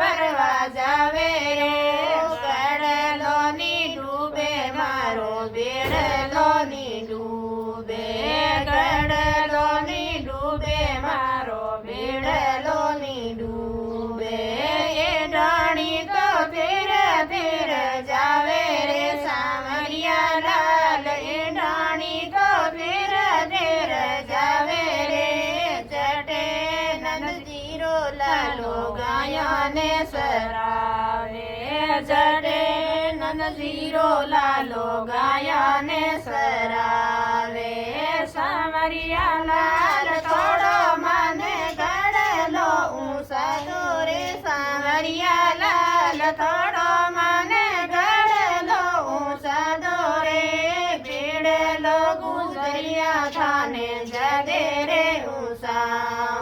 ભરવા જાવે રે ગડલો ની ડૂબે મારો બેડલો ની ડૂબે ગડલો ની ડૂબે મારો બેડલો ની ડૂબે એ ડાણી તો ધીરે ધીરે જાવે રે સામરિયા લાલ એ ડાણી તો ધીરે ધીરે જાવે રે જટે નંદજીરો લાલો ગાયને સરાવે જટે નંદજીરો લાલો ગાયને સરાવે સામરિયા લાલ થોડો મને ગડલો ઊંસા દોરે સામરિયા લાલ થોડો મને ગડલો ઊંસા દોરે બેડલો ગુજરિયા થાને જદે રે ઊંસા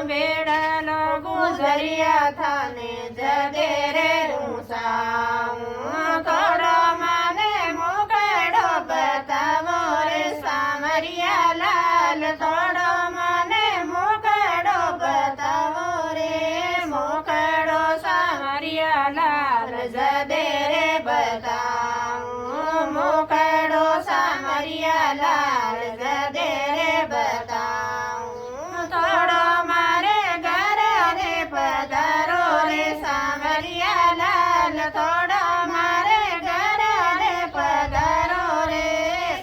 બેડલો ગુજરિયા થાને જદે રે ઊંસા થોડો મને મોકળો બતાવો રે સામરિયા લાલ થોડો મને મોકળો બતાવો રે મોકળો સામરિયા લાલ જદે રે બતાવો મોકળો સામરિયા લાલ જદે રે બતાવો થોડો મારે ઘર રે પધારો રે સામરિયા લાલ થોડો મારે ઘર રે પધારો રે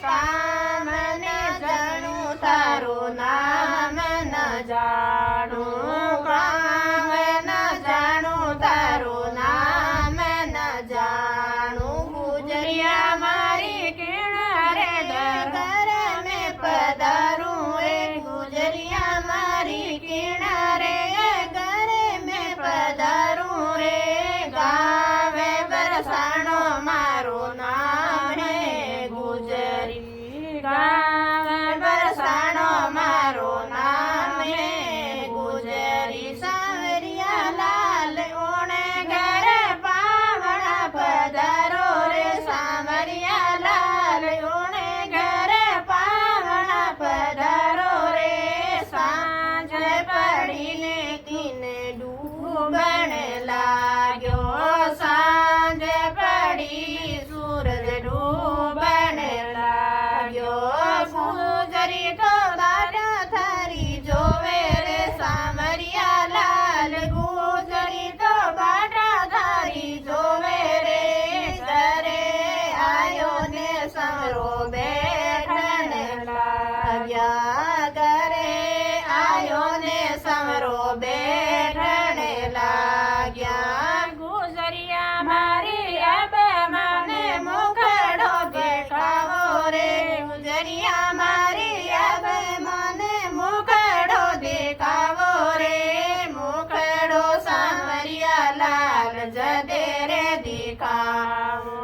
કામ ન જાણું તારું નામ ન જાણું કામ ન જાણું તારું નામ ન જાણું ગુજરિયા મારી કિનારે ઘર મેં પધારું એ ગુજરિયા મારી કિનારે ઘર મેં પધારું રે ગાવે બરસાણો મારું નામ હે ગુજરી ગાવે બરસાણો મારું નામ હે ગુજરી સાવરિયા લાલ ઓણે ઘર પાવણા પધારો રે સાવરિયા લાલ ઓણે ઘર પાવણા પધારો રે સાંજ પડીને તીને ડૂબણ લાગ્યો સાંજ પડી સૂરજ ડૂબણ લાગ્યો ગુજરી તો દાડા થારી જોવે રે સામરિયા લાલ ગુજરી તો બાટા થારી જોવે રે ઘરે આયો ને સમરો બેઠણ લાગ્યા ઘરે આયો ને સમરો બેઠણ લાગ્યા ગુજરિયા મારી અબ મને મુખડો દેખાવો રે ગુજરિયા મારી અબ મને મુખડો દેખાવો રે મુખડો સામરિયા લાલ જદે રે દેખાવો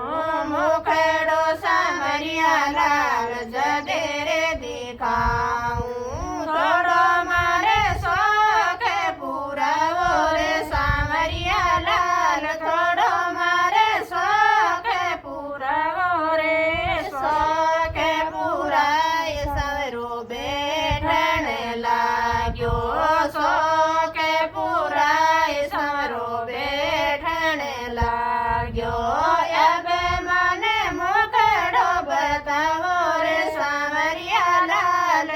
મુખડો સામરિયા લાલ જદે રે દેખાવું થોડો મારે શોખ પુરાવો રે સામરિયા લાલ થોડો મારે શોખ પુરાવો રે શોખ પુરાય સવરો બેઠણ લાગ્યો શોખ પુરાય સવરો બેઠણ લાગ્યો અબ મને મોકળો બતાવો રે સામરિયા લાલ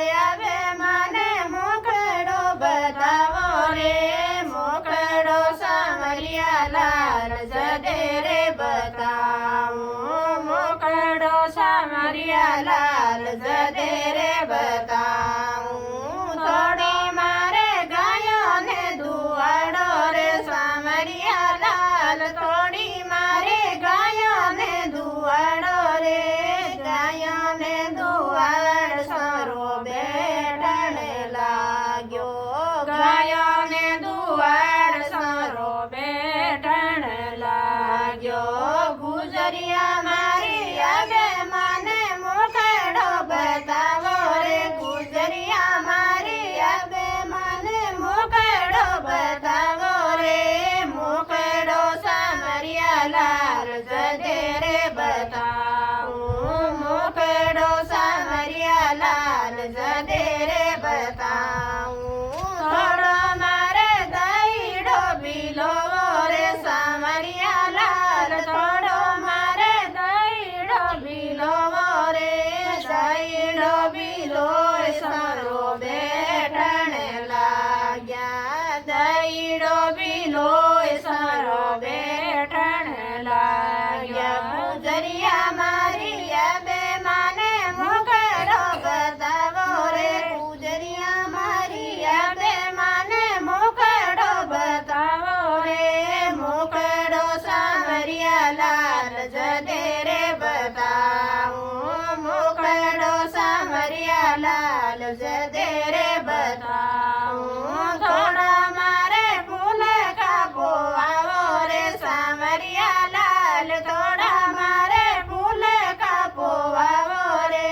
જદે રે બતાવું થોડા મારે ફૂલ કાપો આવો રે સામરિયા લાલ થોડા મારે ફૂલ કાપો આવો રે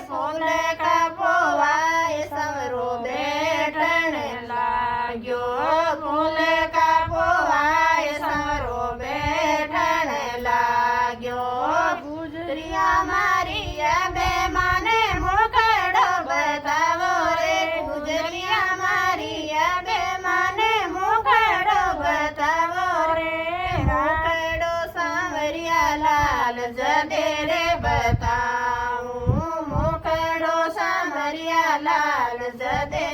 ફૂલ કાપો આય સમરો બેઠણ લાગ્યો ફૂલ કાપો આય સમરો બેઠણ લાગ્યો ગુજરિયા મારી બે માને મુખડો બતાવો રે ગુજરિયા મારી બે માને મુખડો બતાવો રે મુખડો સામરિયા લાલ જદે રે બતાવું મુખડો સામરિયા લાલ જદે